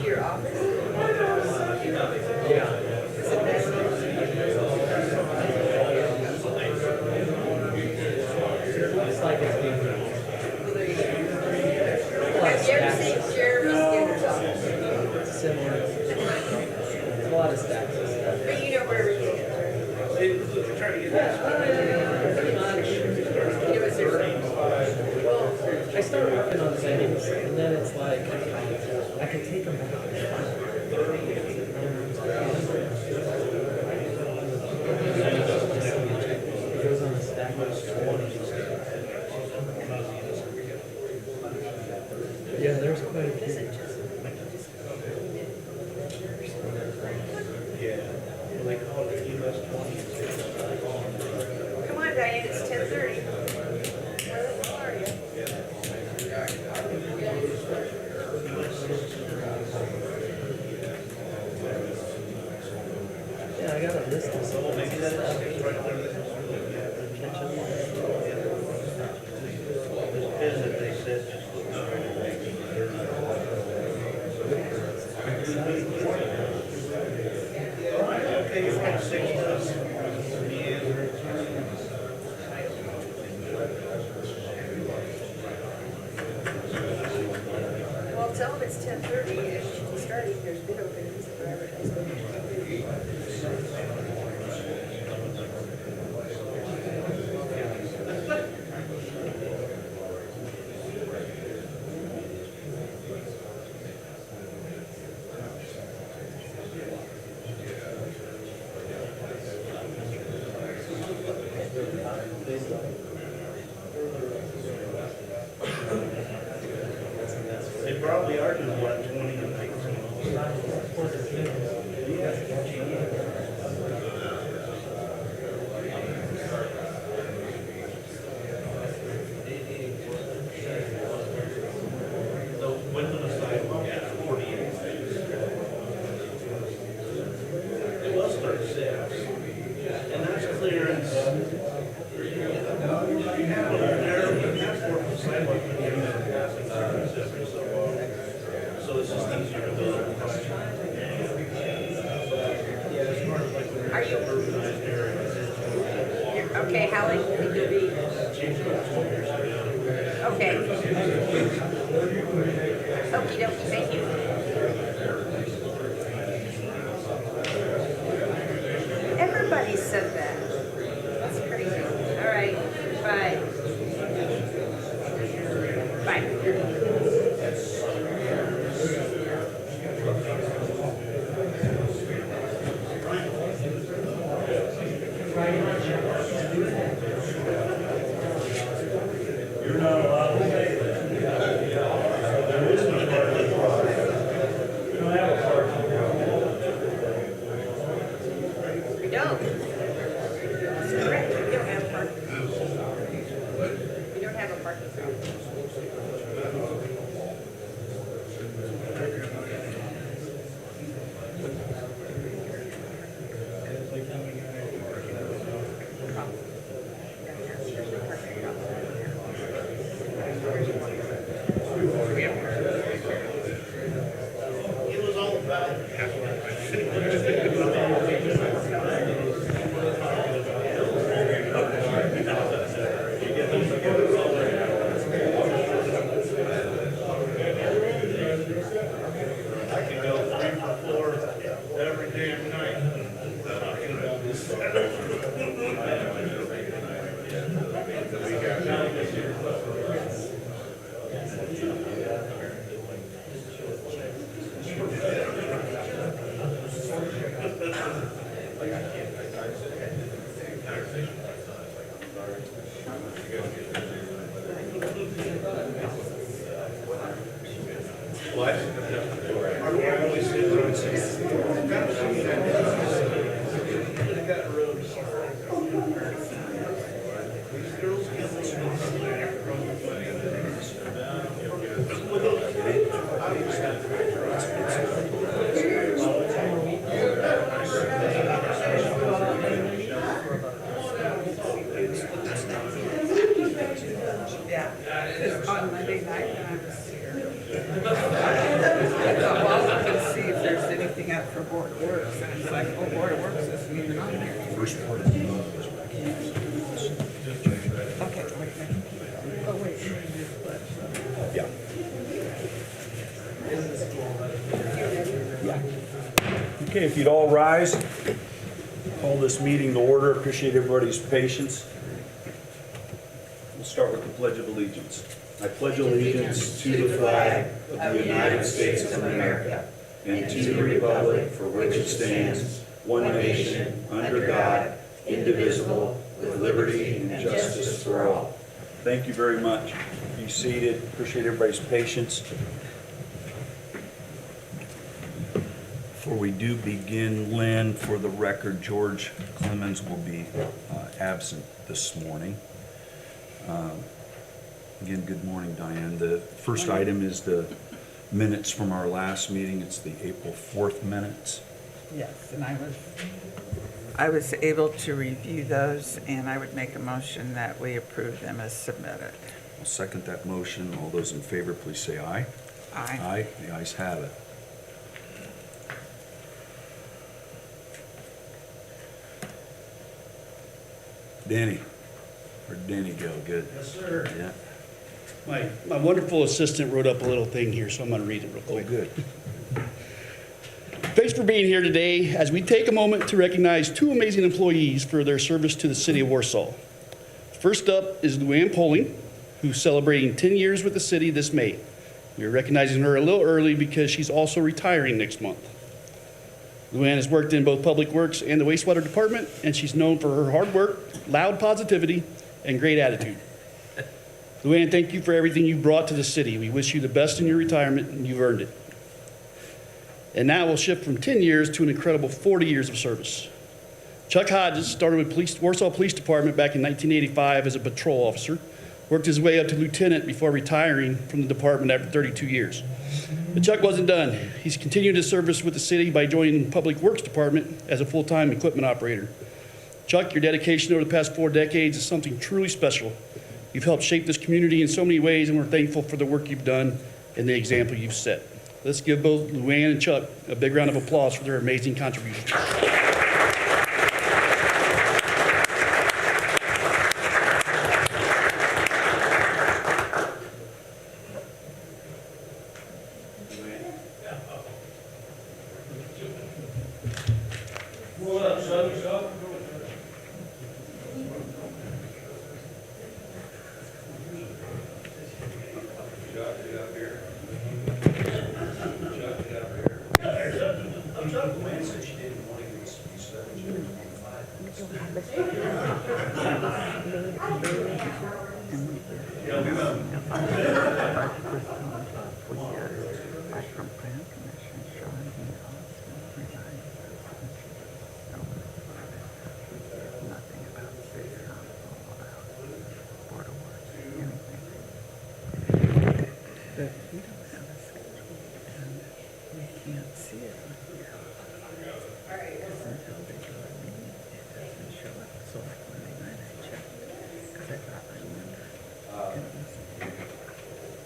to your office? Yeah. Is it that? It's like it's being Well, there you go. Have you ever seen Jeremy Skinner's office? similar. It's a lot of stacks of stuff. But you know where everything is, right? Pretty much. You know, is there Well, I start working on things, and then it's like I can take them back. It goes on a stack of 20. Yeah, there's quite a few. Well, they call it US 20. Come on, Diane, it's 10:30. Where the hell are you? Yeah, I got a list of some of this stuff. Catch up on it. Is that they said just look straight away. Okay, you want 6 Well, tell them it's 10:30 and she can start eating there's bid openings for advertising. They probably are doing what, 20 and 19. The width of the sidewalk is 48. It was 36. And that's clearance. So it's just easier to build. Yeah, it's more like when Are you- urbanized areas. Okay, how late will you be? Okay. Okey dokey, thank you. Everybody said that. That's crazy. All right, bye. Bye. You're not allowed to say that. There is no parking. We don't have a parking. We don't. That's correct, we don't have parking. We don't have a parking problem. It was all about. I could go 3 for 4 every damn night. Talking about this. What? Our always says on 6. They got roads. These girls get Yeah, on Monday night when I was here. I thought, well, for Board of Works, and it's like, oh, Board of Works isn't even on there. First part of the meeting is Okay, wait a minute. Oh, wait. yeah. Yeah. Okay, if you'd all rise, call this meeting to order. Appreciate everybody's patience. We'll start with the Pledge of Allegiance. I pledge allegiance to the flag of the United States of America and to the republic for which it stands, one nation, under God, indivisible, with liberty and justice for all. Thank you very much. Be seated. Appreciate everybody's patience. Before we do begin, Lynn, for the record, George Clemens will be absent this morning. Again, good morning, Diane. The first item is the minutes from our last meeting. It's the April 4th minutes. Yes, and I was able to review those, and I would make a motion that we approve them as submitted. I'll second that motion. All those in favor, please say aye. Aye. Aye. The ayes have it. Danny. Where'd Danny go? Good. Yes, sir. Yeah. My wonderful assistant wrote up a little thing here, so I'm going to read it real Oh, quick. good. Thanks for being here today as we take a moment to recognize two amazing employees for their service to the city of Warsaw. First up is Luann Poling, who's celebrating 10 years with the city this May. We are recognizing her a little early because she's also retiring next month. Luann has worked in both Public Works and the wastewater department, and she's known for her hard work, loud positivity, and great attitude. Luann, thank you for everything you brought to the city. We wish you the best in your retirement, and you've earned it. And now we'll shift from 10 years to an incredible 40 years of service. Chuck Hodges started with Warsaw Police Department back in 1985 as a patrol officer, worked his way up to lieutenant before retiring from the department after 32 years. But Chuck wasn't done. He's continued his service with the city by joining the Public Works Department as a full-time equipment operator. Chuck, your dedication over the past 4 decades is something truly special. You've helped shape this community in so many ways, and we're thankful for the work you've done and the example you've set. Let's give both Luann and Chuck a big round of applause for their amazing contributions. What up, son?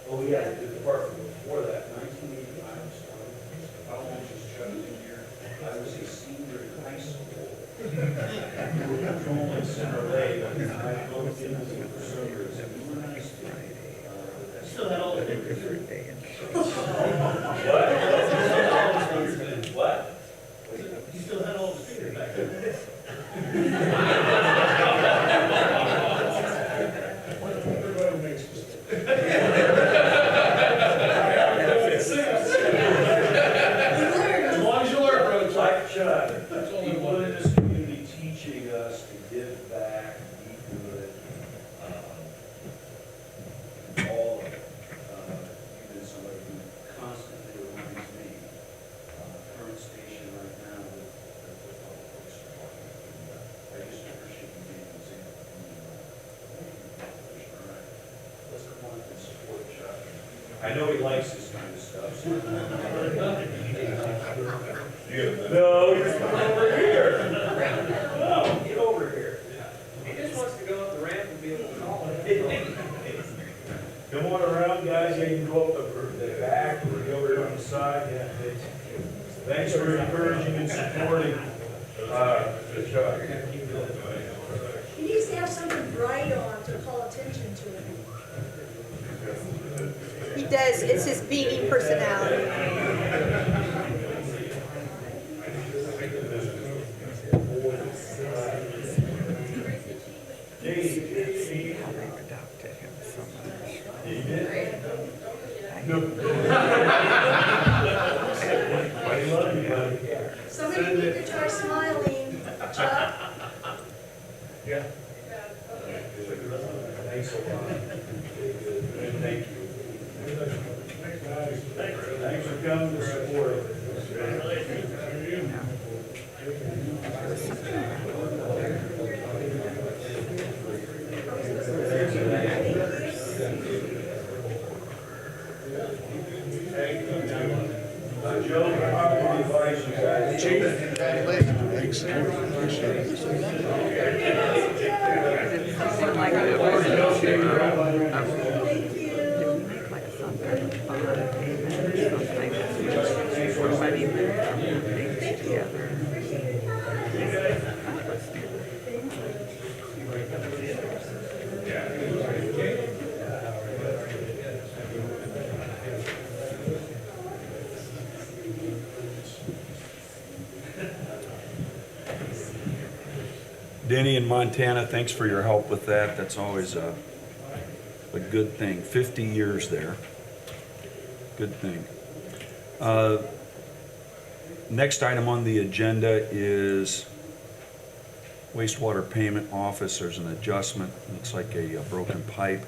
Oh, yeah, the department before that, 1985, I almost just shut it in here. I was a senior in high school. We were patrolling Center Lake, and I looked into the servers, and we were nice. Still had all the What? You still had all the figures back then. Everybody makes mistakes. As long as you learn, brother. Like Chuck, people in this community teaching us to give back, be good. All of it. Even somebody who constantly reminds me, current station right now with the Public Works Department. I just appreciate you being an example. All right. Let's come on and support Chuck. I know he likes this kind of stuff. So. No, you're coming over here. No, get over here. He just wants to go up the ramp and be able to call it. Come on around, guys, you can go up the back, or go over on the side, yeah. Thanks for encouraging and supporting. Good job. He needs to have something bright on to call attention to it. He does, it's his beaming personality. How they adopted him so much. Somebody need to try smiling, Chuck. Yeah. Thanks a lot. And thank you. Thanks for coming to support. Joe, I would advise you guys. Thanks. Something like a like some kind of bond payment or something for money that they together. Denny in Montana, thanks for your help with that. That's always a good thing. 50 years there. Good thing. Next item on the agenda is wastewater payment office. There's an adjustment. Looks like a broken pipe.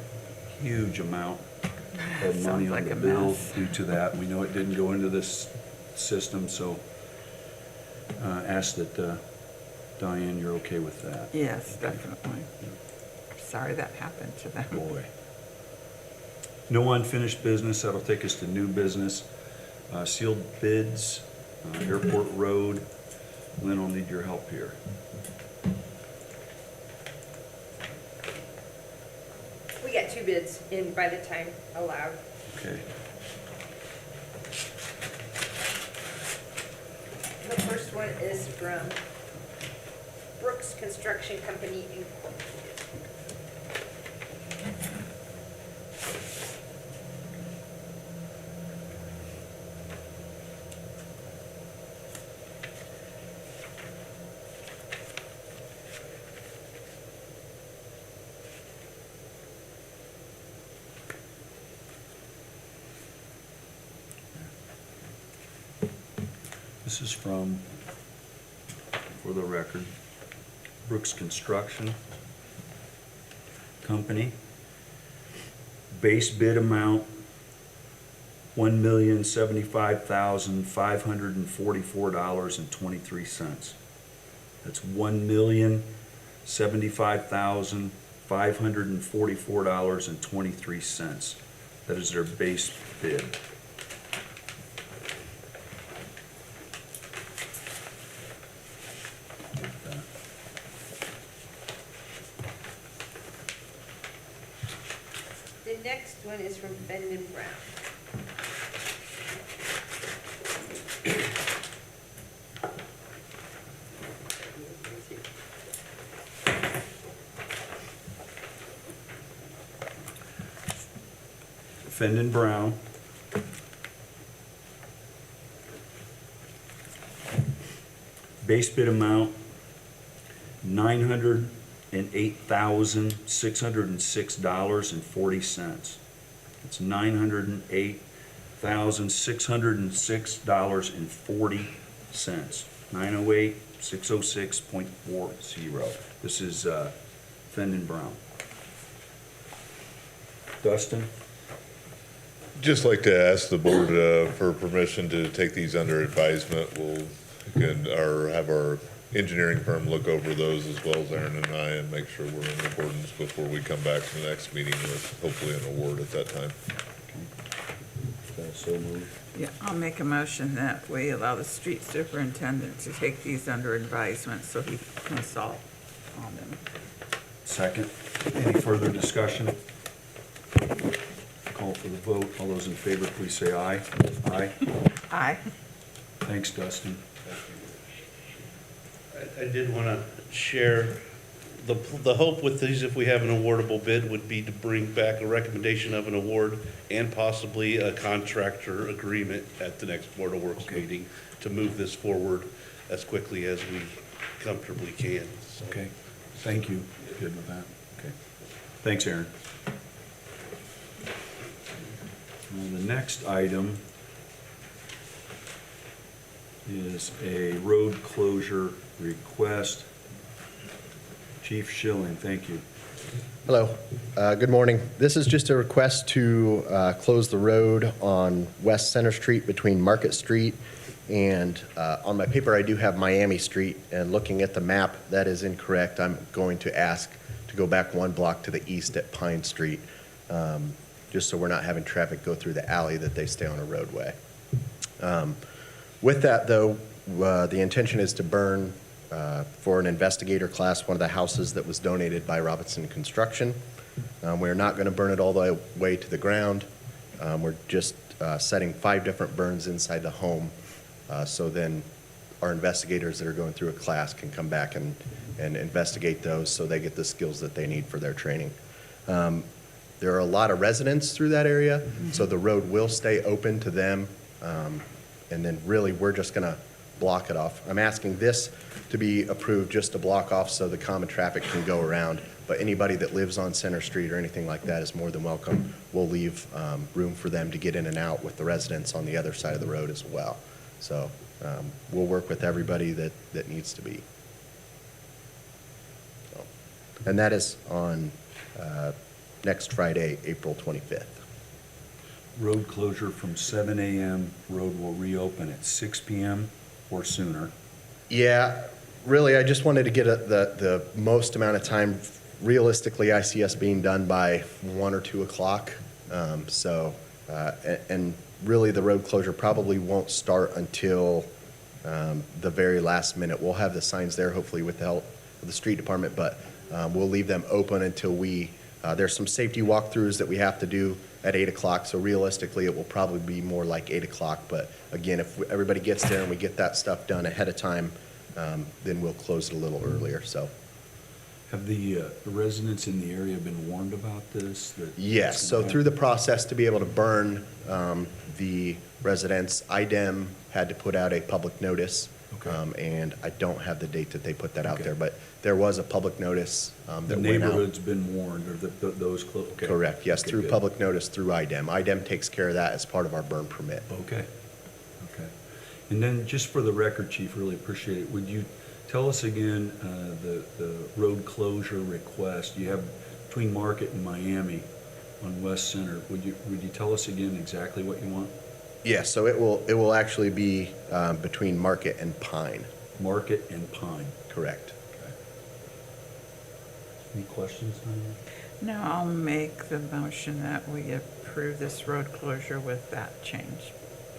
Huge amount of money Sounds on like the a bill mess. due to that. We know it didn't go into this system, so ask that Diane, you're okay with that? Yes, definitely. Sorry that happened to them. Boy. No unfinished business, that'll take us to new business. Sealed bids, Airport Road. Lynn, I'll need your help here. We got 2 bids in by the time allowed. Okay. The first one is from Brooks Construction Company Incorporated. This is from, for the record, Brooks Construction Company. Base bid amount, $1,075,544.23. That's $1,075,544.23. That is their base bid. The next one is from Fenton Brown. Fenton Brown. Base bid amount, $908,606.40. It's $908,606.40. 908,606.40. This is Fenton Brown. Dustin? Just like to ask the board for permission to take these under advisement. We'll have our engineering firm look over those as well as Aaron and I and make sure we're in accordance before we come back to the next meeting with hopefully an award at that time. So moved. Yeah, I'll make a motion that we allow the street superintendent to take these under advisement so he can consult on them. Second. Any further discussion? Call for the vote. All those in favor, please say aye. Aye. Aye. Thanks, Dustin. I did want to share, the hope with these, if we have an awardable bid, would be to bring back a recommendation of an award and possibly a contractor agreement at the next Board of Works meeting to move this forward as quickly as we comfortably can. So, Okay, thank you. Good with that. Okay. Thanks, Aaron. The next item is a road closure request. Chief Schilling, thank you. Hello, good morning. This is just a request to close the road on West Center Street between Market Street and on my paper I do have Miami Street, and looking at the map, that is incorrect. I'm going to ask to go back one block to the east at Pine Street, just so we're not having traffic go through the alley, that they stay on a roadway. With that though, the intention is to burn for an investigator class one of the houses that was donated by Robinson Construction. We're not going to burn it all the way to the ground. We're just setting 5 different burns inside the home, so then our investigators that are going through a class can come back and investigate those, so they get the skills that they need for their training. There are a lot of residents through that area, so the road will stay open to them, and then really we're just going to block it off. I'm asking this to be approved just to block off so the common traffic can go around, but anybody that lives on Center Street or anything like that is more than welcome. We'll leave room for them to get in and out with the residents on the other side of the road as well. So we'll work with everybody that needs to be. So, and that is on next Friday, April 25th. Road closure from 7 a.m. Road will reopen at 6 p.m. or sooner. Yeah, really, I just wanted to get the most amount of time. Realistically, I see us being done by 1 or 2 o'clock. And really, the road closure probably won't start until the very last minute. We'll have the signs there, hopefully with the help of the street department, but we'll leave them open until there's some safety walkthroughs that we have to do at 8 o'clock, so realistically it will probably be more like 8 o'clock, but again, if everybody gets there and we get that stuff done ahead of time, then we'll close it a little earlier. So, Have the residents in the area been warned about this? yes, so through the process to be able to burn the residents, IDEM had to put out a public notice. Okay. And I don't have the date that they put that out Okay. there, but there was a public notice that The went out. neighborhood's been warned, or those close? Correct, yes, through public notice through IDEM. IDEM takes care of that as part of our burn permit. Okay, okay. And then, just for the record, Chief, really appreciate it, would you tell us again the road closure request you have between Market and Miami on West Center? Would you tell us again exactly what you want? Yes, so it will actually be between Market and Pine. Market and Pine. Correct. Okay. Any questions, Diane? No, I'll make the motion that we approve this road closure with that change.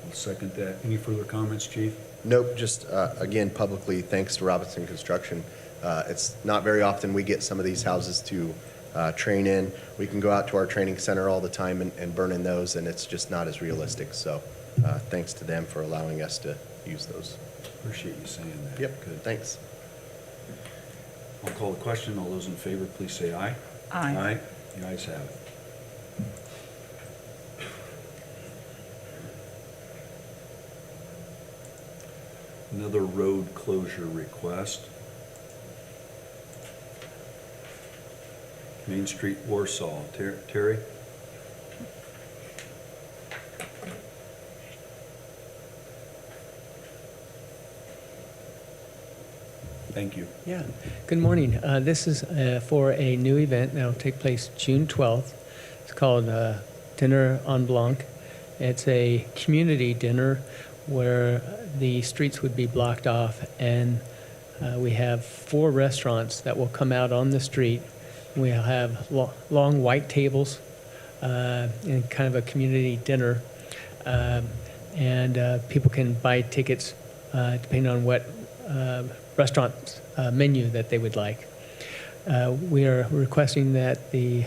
I'll second that. Any further comments, Chief? Nope, just again, publicly, thanks to Robinson Construction. It's not very often we get some of these houses to train in. We can go out to our training center all the time and burn in those, and it's just not as realistic. So thanks to them for allowing us to use those. Appreciate you saying that. Yep, Good. thanks. I'll call the question. All those in favor, please say aye. Aye. Aye. The ayes have it. Another road closure request. Main Street, Warsaw. Terry? Thank you. Yeah, good morning. This is for a new event that will take place June 12th. It's called Dinner en Blanc. It's a community dinner where the streets would be blocked off, and we have 4 restaurants that will come out on the street. We'll have long white tables in kind of a community dinner, and people can buy tickets depending on what restaurant menu that they would like. We are requesting that the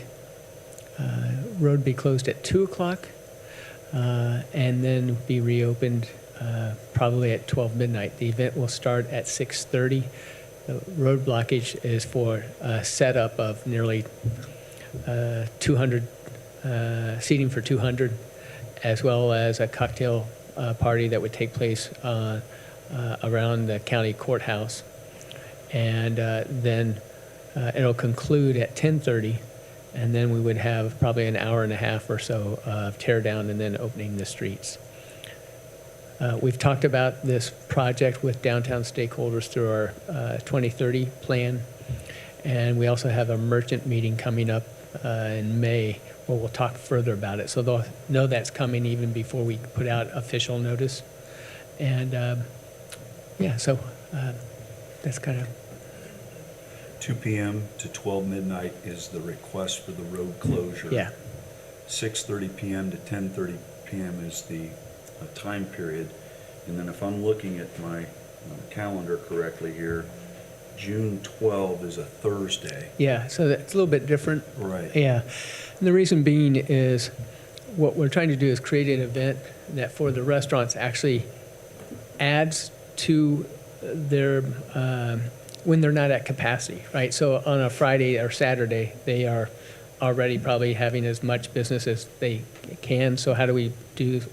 road be closed at 2 o'clock and then be reopened probably at 12 midnight. The event will start at 6:30. The road blockage is for a setup of nearly 200, seating for 200, as well as a cocktail party that would take place around the county courthouse. And then it'll conclude at 10:30, and then we would have probably an hour and a half or so of tear down and then opening the streets. We've talked about this project with downtown stakeholders through our 2030 plan, and we also have a merchant meeting coming up in May where we'll talk further about it. So they'll know that's coming even before we put out official notice. And yeah, so that's kind of 2 p.m. to 12 midnight is the request for the road closure. yeah. 6:30 p.m. to 10:30 p.m. is the time period. And then if I'm looking at my calendar correctly here, June 12 is a Thursday. Yeah, so that's a little bit different. Right. Yeah. And the reason being is what we're trying to do is create an event that for the restaurants actually adds to their, when they're not at capacity, right? So on a Friday or Saturday, they are already probably having as much business as they can. So how do we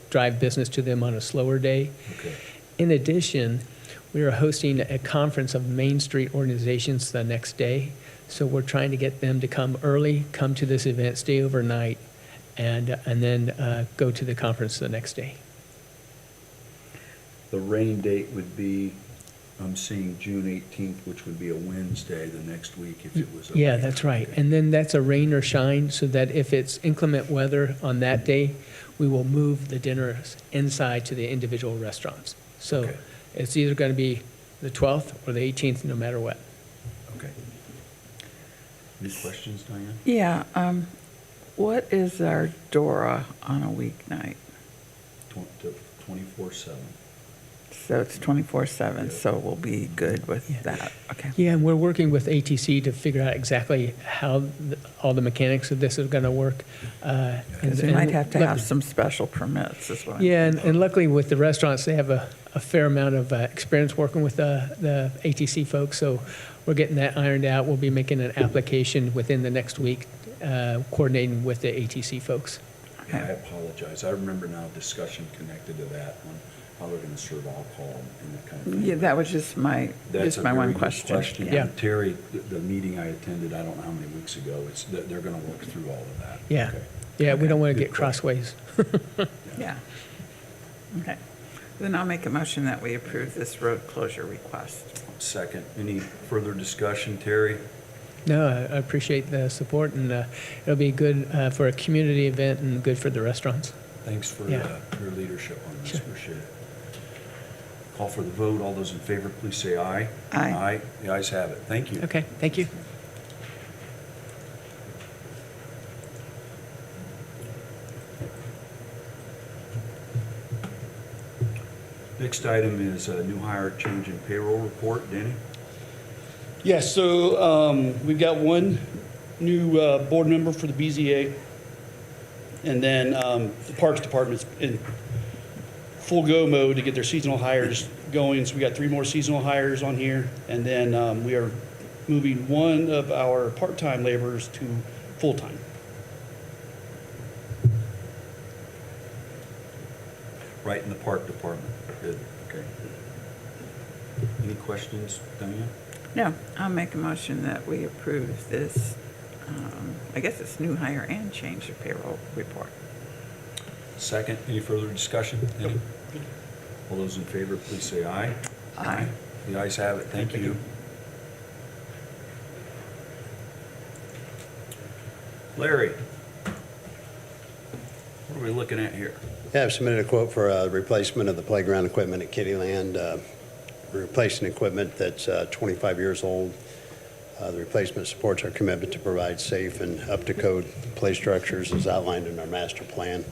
drive business to them on a slower day? Okay. In addition, we are hosting a conference of Main Street organizations the next day. So we're trying to get them to come early, come to this event, stay overnight, and then go to the conference the next day. The rain date would be, I'm seeing June 18th, which would be a Wednesday the next week if it was. Yeah, that's right. And then that's a rain or shine, so that if it's inclement weather on that day, we will move the dinners inside to the individual restaurants. So Okay. it's either going to be the 12th or the 18th, no matter what. Okay. Any questions, Diane? Yeah, what is our DORA on a weeknight? 24/7. So it's 24/7, so we'll be good with that, okay. Yeah, and we're working with ATC to figure out exactly how all the mechanics of this is going to work. Because we might have to have some special permits as well. Yeah, and luckily with the restaurants, they have a fair amount of experience working with the ATC folks, so we're getting that ironed out. We'll be making an application within the next week, coordinating with the ATC folks. I apologize. I remember now discussion connected to that on how they're going to serve alcohol and that kind of thing. Yeah, that was just my That's a one very good question. Yeah. And Terry, the meeting I attended, I don't know how many weeks ago, they're going to work through all of that. Yeah, Okay. yeah, we don't want to Good get crossways. Yeah. Okay. Then I'll make a motion that we approve this road closure request. Second, any further discussion, Terry? No, I appreciate the support, and it'll be good for a community event and good for the restaurants. Thanks for Yeah. your leadership on this, Sure. appreciate it. Call for the vote. All those in favor, please say aye. Aye. Aye. The ayes have it. Thank you. Okay, thank you. Next item is a new hire change in payroll report. Danny? Yes, so we've got one new board member for the BZA. And then the Parks Department's in full go mode to get their seasonal hires going. So we got 3 more seasonal hires on here. And then we are moving one of our part-time laborers to full-time. Right in the park department. Good, okay. Any questions, Diane? No, I'll make a motion that we approve this, I guess it's new hire and change of payroll report. Second, any further discussion? Any? All those in favor, please say aye. Aye. The ayes have it. Thank you. Larry, what are we looking at here? Yeah, I've submitted a quote for a replacement of the playground equipment at Kittyland. We're replacing equipment that's 25 years old. The replacement supports our commitment to provide safe and up-to-code play structures as outlined in our master plan.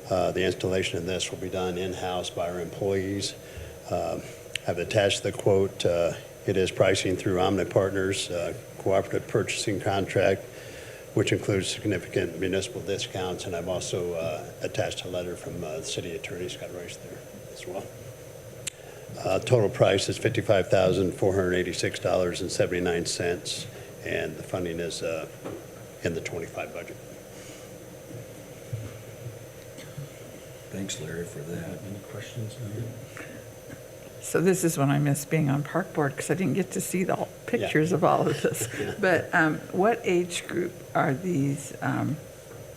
The installation of this will be done in-house by our employees. I've attached the quote. It is pricing through Omni Partners cooperative purchasing contract, which includes significant municipal discounts, and I've also attached a letter from the city attorney, Scott Rice, there as well. Total price is $55,486.79, and the funding is in the 25 budget. Thanks, Larry, for that. Any questions? So this is when I miss being on park board because I didn't get to see the pictures of all of this. But what age group are these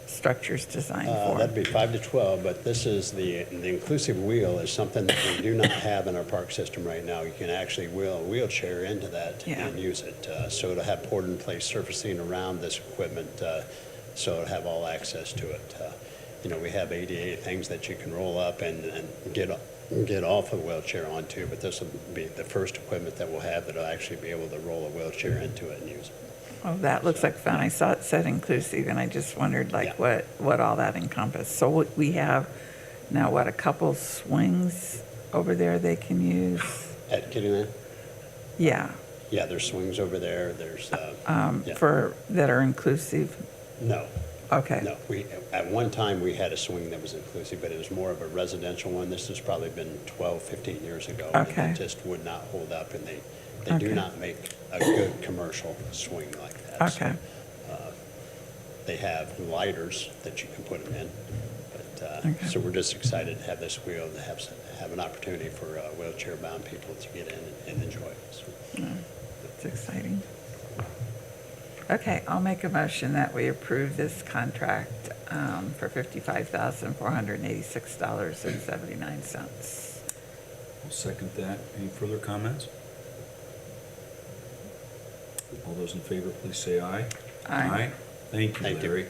structures designed for? That'd be 5 to 12, but this is the inclusive wheel is something that we do not have in our park system right now. You can actually wheel a wheelchair into that and use it. So it'll have poured-in-place surfacing around this equipment, so it'll have all access to it. You know, we have ADA things that you can roll up and get off a wheelchair onto, but this will be the first equipment that we'll have that'll actually be able to roll a wheelchair into it and use it. Oh, that looks like fun. I saw it said inclusive, and I just wondered what all that encompassed. So we have now, a couple swings over there they can use? At Kittyland? Yeah. Yeah, there's swings over there. There's that are inclusive? No. Okay. No, at one time, we had a swing that was inclusive, but it was more of a residential one. This has probably been 12, 15 years ago. Okay. And it just would not hold up, and they do not make a good commercial swing like that. Okay. So, they have lighters that you can put them in. But, so we're just excited to have this wheel, to have an opportunity for wheelchair-bound people to get in and enjoy it. So. That's exciting. Okay, I'll make a motion that we approve this contract for $55,486.79. I'll second that. Any further comments? All those in favor, please say aye. Aye. Thank you, Thank you. Larry.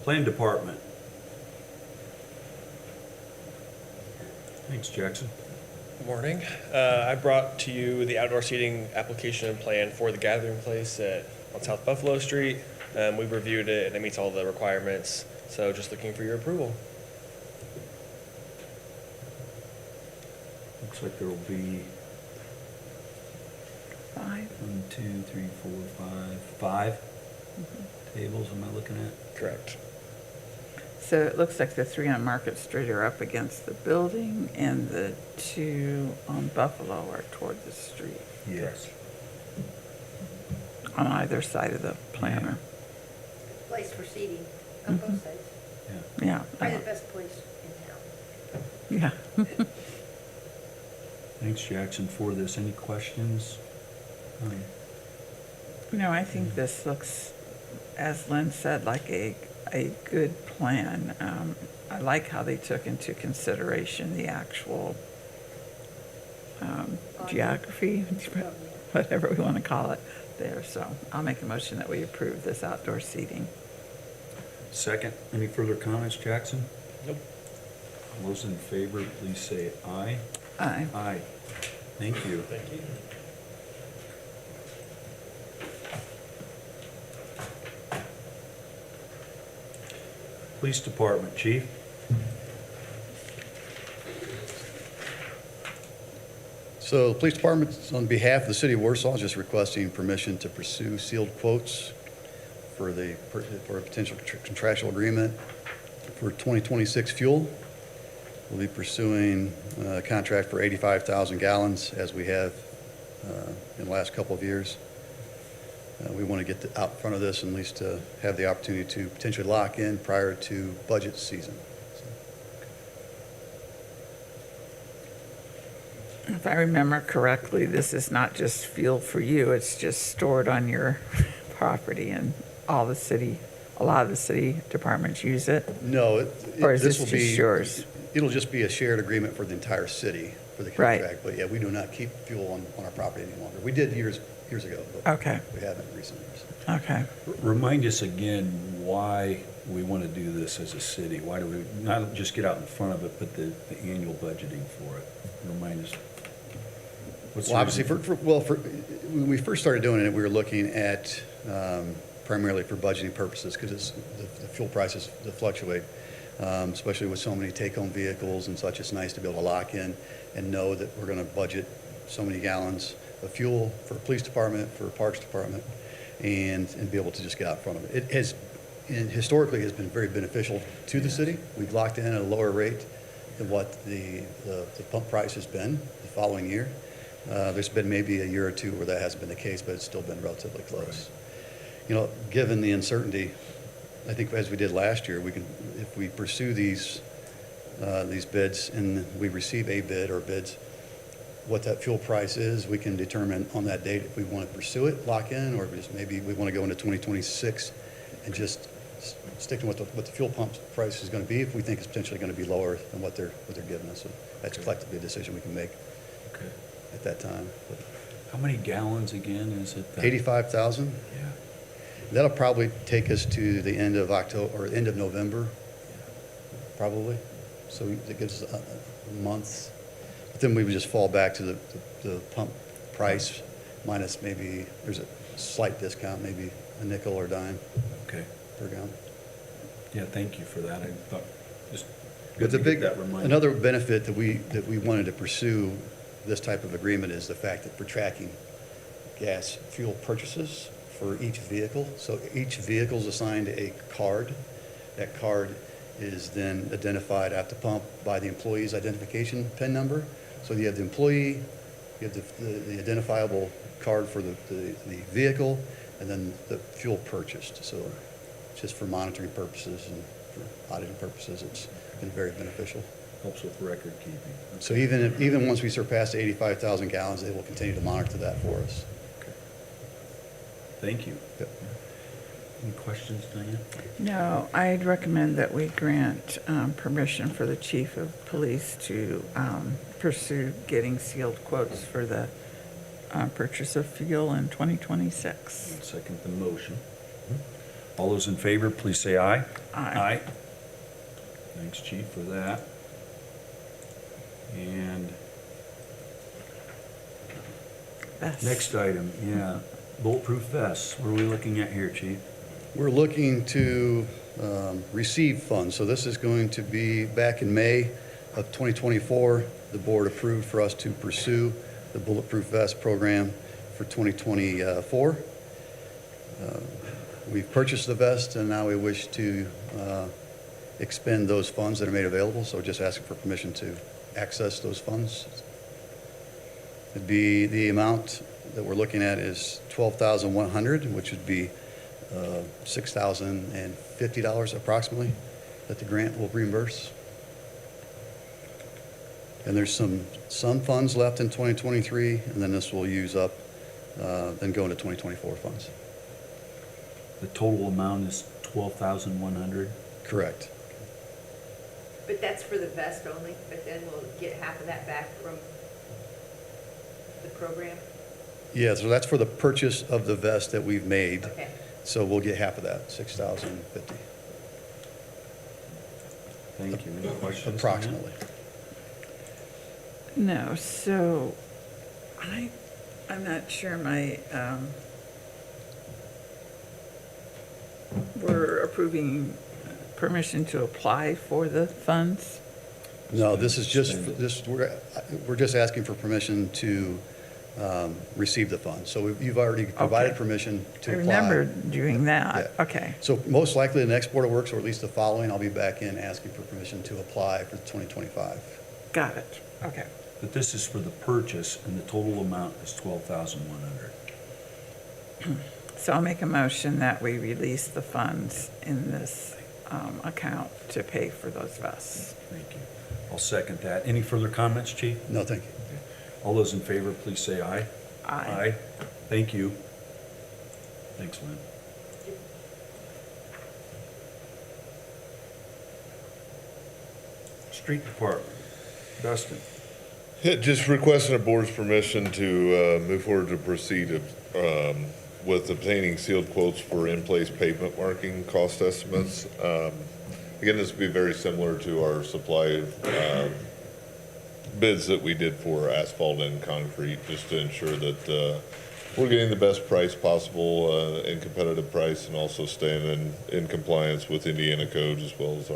Plan Department. Thanks, Jackson. Good morning. I brought to you the outdoor seating application and plan for the gathering place on South Buffalo Street. We've reviewed it and it meets all the requirements, so just looking for your approval. Looks like there will be 5. 1, 2, 3, 4, 5 tables, am I looking at? Correct. So it looks like the 3 on Market Street are up against the building, and the 2 on Buffalo are toward the street. Yes. On either side of the planter. Place for seating on both sides. Yeah. Probably the best place in town. Yeah. Thanks, Jackson, for this. Any questions? No, I think this looks, as Lynn said, like a good plan. I like how they took into consideration the actual geography, whatever we want to call it there. So I'll make a motion that we approve this outdoor seating. Second. Any further comments, Jackson? Nope. All those in favor, please say aye. Aye. Aye. Thank you. Thank you. Police Department, Chief. So the police department, on behalf of the city of Warsaw, is just requesting permission to pursue sealed quotes for a potential contractual agreement for 2026 fuel. We'll be pursuing a contract for 85,000 gallons, as we have in the last couple of years. We want to get out in front of this and at least have the opportunity to potentially lock in prior to budget season. If I remember correctly, this is not just fuel for you, it's just stored on your property, and a lot of the city departments use it? No. Or is this just yours? It'll just be a shared agreement for the entire city for the Right. contract. But yeah, we do not keep fuel on our property any longer. We did years ago, but Okay. we haven't recently. Okay. Remind us again why we want to do this as a city. Why do we not just get out in front of it, but the annual budgeting for it? Remind us. Well, obviously, when we first started doing it, we were looking at primarily for budgeting purposes, because the fuel prices fluctuate, especially with so many take-home vehicles and such. It's nice to be able to lock in and know that we're going to budget so many gallons of fuel for police department, for parks department, and be able to just get out in front of it. It has, and historically, has been very beneficial to the city. We've locked in at a lower rate what the pump price has been the following year. There's been maybe a year or two where that hasn't been the case, but it's still been relatively close. You know, given the uncertainty, I think as we did last year, we can, if we pursue these bids and we receive a bid or bids, what that fuel price is, we can determine on that date if we want to pursue it, lock in, or if just maybe we want to go into 2026 and just stick to what the fuel pump price is going to be if we think it's potentially going to be lower than what they're giving us. So that's collectively a decision we can make Okay. at that time. But How many gallons again is it? 85,000. Yeah. That'll probably take us to the end of October, or end of November, probably. So it gives us a month. But then we would just fall back to the pump price minus maybe, there's a slight discount, maybe a nickel or dime Okay. per gallon. Yeah, thank you for that. I thought, just But good the to big, get that reminder. another benefit that we wanted to pursue this type of agreement is the fact that we're tracking gas fuel purchases for each vehicle. So each vehicle is assigned a card. That card is then identified at the pump by the employee's identification PIN number. So you have the employee, you have the identifiable card for the vehicle, and then the fuel purchased. So just for monitoring purposes and for auditing purposes, it's been very beneficial. Helps with record keeping. So even once we surpass 85,000 gallons, they will continue to monitor that for us. Okay. Thank you. Yep. Any questions, Diane? No, I'd recommend that we grant permission for the chief of police to pursue getting sealed quotes for the purchase of fuel in 2026. Second the motion. All those in favor, please say aye. Aye. Thanks, chief, for that. And Vests. next item, yeah, bulletproof vests. What are we looking at here, chief? We're looking to receive funds. So this is going to be back in May of 2024. The board approved for us to pursue the Bulletproof Vest program for 2024. We've purchased the vest, and now we wish to expend those funds that are made available. So just asking for permission to access those funds. It'd be, the amount that we're looking at is $12,100, which would be $6,050 approximately that the grant will reimburse. And there's some funds left in 2023, and then this will use up, then go into 2024 funds. The total amount is 12,100. Correct. But that's for the vest only, but then we'll get half of that back from the program? Yeah, so that's for the purchase of the vest that we've made. Okay. So we'll get half of that, $6,050 Thank you. Any questions? approximately. No, so I'm not sure we're approving permission to apply for the funds? No, this is just, we're just asking for permission to receive the funds. So you've already provided Okay. permission to I apply. remember doing that, Yeah. okay. So most likely the next Board of Works, or at least the following, I'll be back in asking for permission to apply for 2025. Got it, okay. But this is for the purchase, and the total amount is 12,100. So I'll make a motion that we release the funds in this account to pay for those vests. Thank you. I'll second that. Any further comments, chief? No, thank you. All those in favor, please say aye. Aye. Thank you. Thanks, Lynn. Street Department. Dustin. Yeah, just requesting a board's permission to move forward to proceed with obtaining sealed quotes for in-place pavement marking cost estimates. Again, this would be very similar to our supply bids that we did for asphalt and concrete, just to ensure that we're getting the best price possible and competitive price, and also staying in compliance with Indiana codes as well as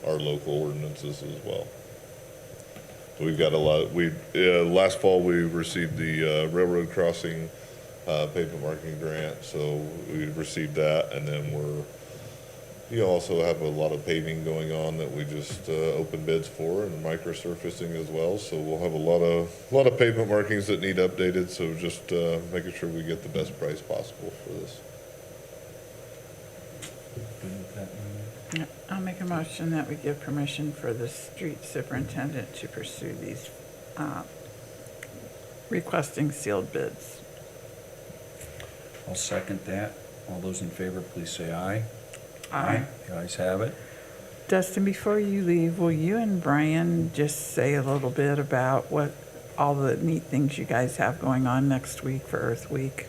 our local ordinances as well. We've got a lot. Last fall we received the railroad crossing pavement marking grant, so we received that, and then we're you also have a lot of paving going on that we just opened bids for, and microsurfacing as well. So we'll have a lot of pavement markings that need updated. So just making sure we get the best price possible for this. Yeah, I'll make a motion that we give permission for the street superintendent to pursue these requesting sealed bids. I'll second that. All those in favor, please say aye. Aye. The ayes have it. Dustin, before you leave, will you and Brian just say a little bit about what all the neat things you guys have going on next week for Earth Week?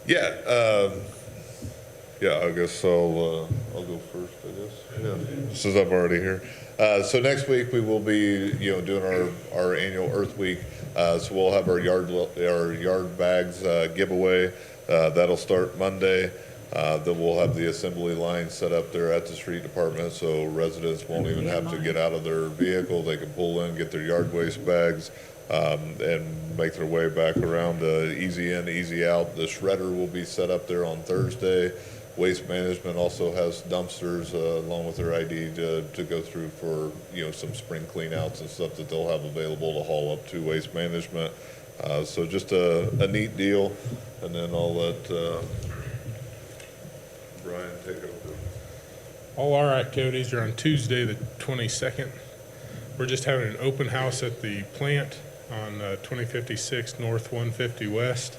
Yeah, I guess I'll go first, I guess. Yeah, since I'm already here. So next week we will be, doing our annual Earth Week. So we'll have our yard bags giveaway. That'll start Monday. Then we'll have the assembly line set up there at the street department, so residents won't even have to get out of their vehicle. They can pull in, get their yard waste bags, and make their way back around. Easy in, easy out. The shredder will be set up there on Thursday. Waste Management also has dumpsters along with their ID to go through for some spring clean outs and stuff that they'll have available to haul up to Waste Management. So just a neat deal, and then I'll let Brian take over. All our activities are on Tuesday, the 22nd. We're just having an open house at the plant on 2056 North 150 West.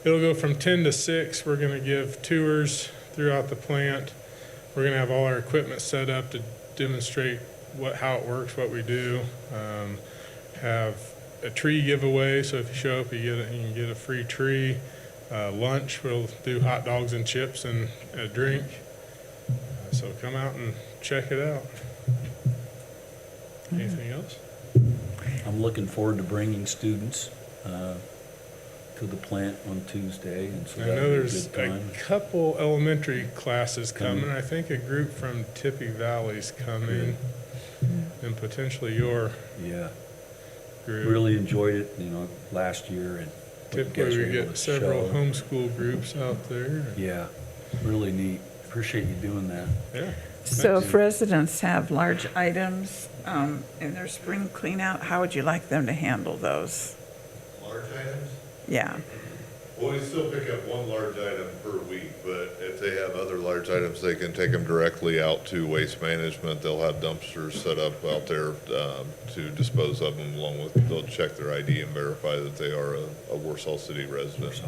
It'll go from 10 to 6. We're going to give tours throughout the plant. We're going to have all our equipment set up to demonstrate how it works, what we do. Have a tree giveaway, so if you show up, you can get a free tree. Lunch, we'll do hot dogs and chips and a drink. So come out and check it out. Anything else? I'm looking forward to bringing students to the plant on Tuesday, and so I that'll know be a there's good time. a couple elementary classes coming. I think a group from Tippy Valley's coming, and potentially your Yeah, group. really enjoyed it, last year, and what you guys Typically, were we able get to several show. homeschool groups out there. Yeah, really neat. Appreciate you doing that. Yeah. So if residents have large items in their spring clean out, how would you like them to handle those? Large items? Yeah. Well, we still pick up one large item per week, but if they have other large items, they can take them directly out to Waste Management. They'll have dumpsters set up out there to dispose of them, along with, they'll check their ID and verify that they are a Warsaw City resident.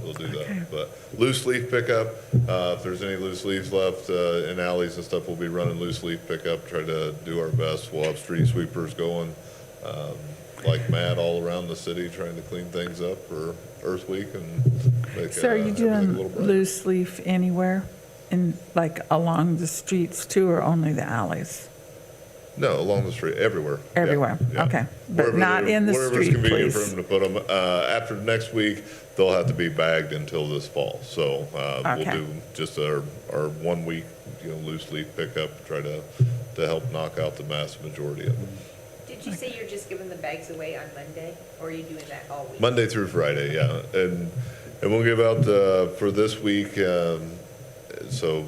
They'll do that. Okay. But loose leaf pickup, if there's any loose leaves left in alleys and stuff, we'll be running loose leaf pickup, try to do our best. We'll have street sweepers going like mad all around the city, trying to clean things up for Earth Week and make So are you everything a doing little brighter. loose leaf anywhere? Like along the streets too, or only the alleys? No, along the street, everywhere. Yeah, Everywhere, yeah. okay. But Wherever not they're- in the wherever it's street, convenient please. for them to put them. After next week, they'll have to be bagged until this fall. So Okay. we'll do just our 1 week, loose leaf pickup, try to help knock out the mass majority of them. Did you say you're just giving the bags away on Monday, or are you doing that all week? Monday through Friday, yeah. And we'll give out for this week, so,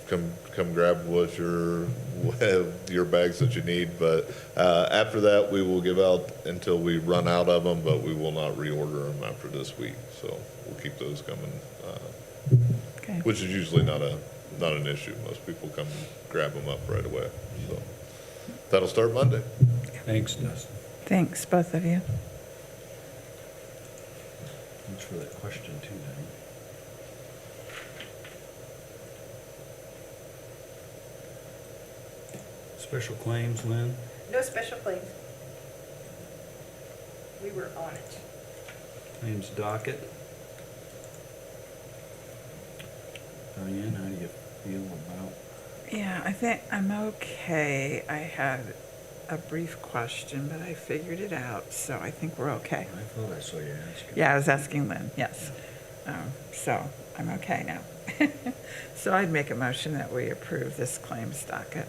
come grab what your bags that you need. But after that, we will give out until we run out of them, but we will not reorder them after this week. So we'll keep those coming, Okay. which is usually not an issue. Most people come grab them up right away. So that'll start Monday. Thanks, Dustin. Thanks, both of you. Thanks for that question, too, Dan. Special claims, Lynn? No special claims. We were on it. Claims docket. Diane, how do you feel about? Yeah, I think I'm okay. I had a brief question, but I figured it out, so I think we're okay. I thought I saw you asking. Yeah, I was asking Lynn, yes. So I'm okay now. So I'd make a motion that we approve this claims docket.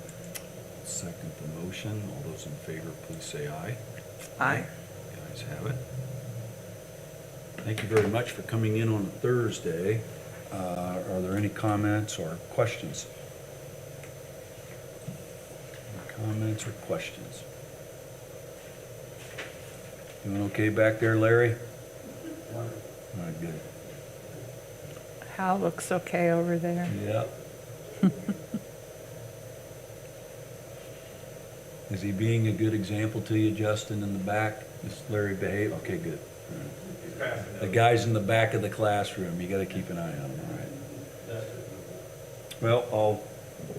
Second the motion. All those in favor, please say aye. Aye. The ayes have it. Thank you very much for coming in on a Thursday. Are there any comments or questions? Comments or questions? Doing okay back there, Larry? All right, good. Hal looks okay over there. Yep. Is he being a good example to you, Justin, in the back? Does Larry behave? Okay, good. All right. The guys in the back of the classroom, you gotta keep an eye on them, all right? Well, I'll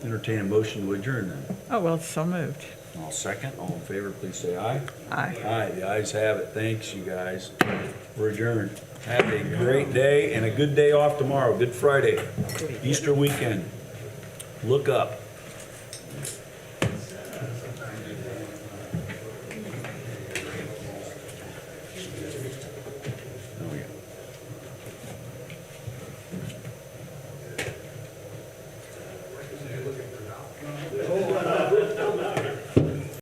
entertain a motion to adjourn then. Oh, well, so moved. I'll second. All in favor, please say aye. Aye. Aye, the ayes have it. Thanks, you guys. We're adjourned. Have a great day and a good day off tomorrow. Good Friday. Easter weekend. Look up.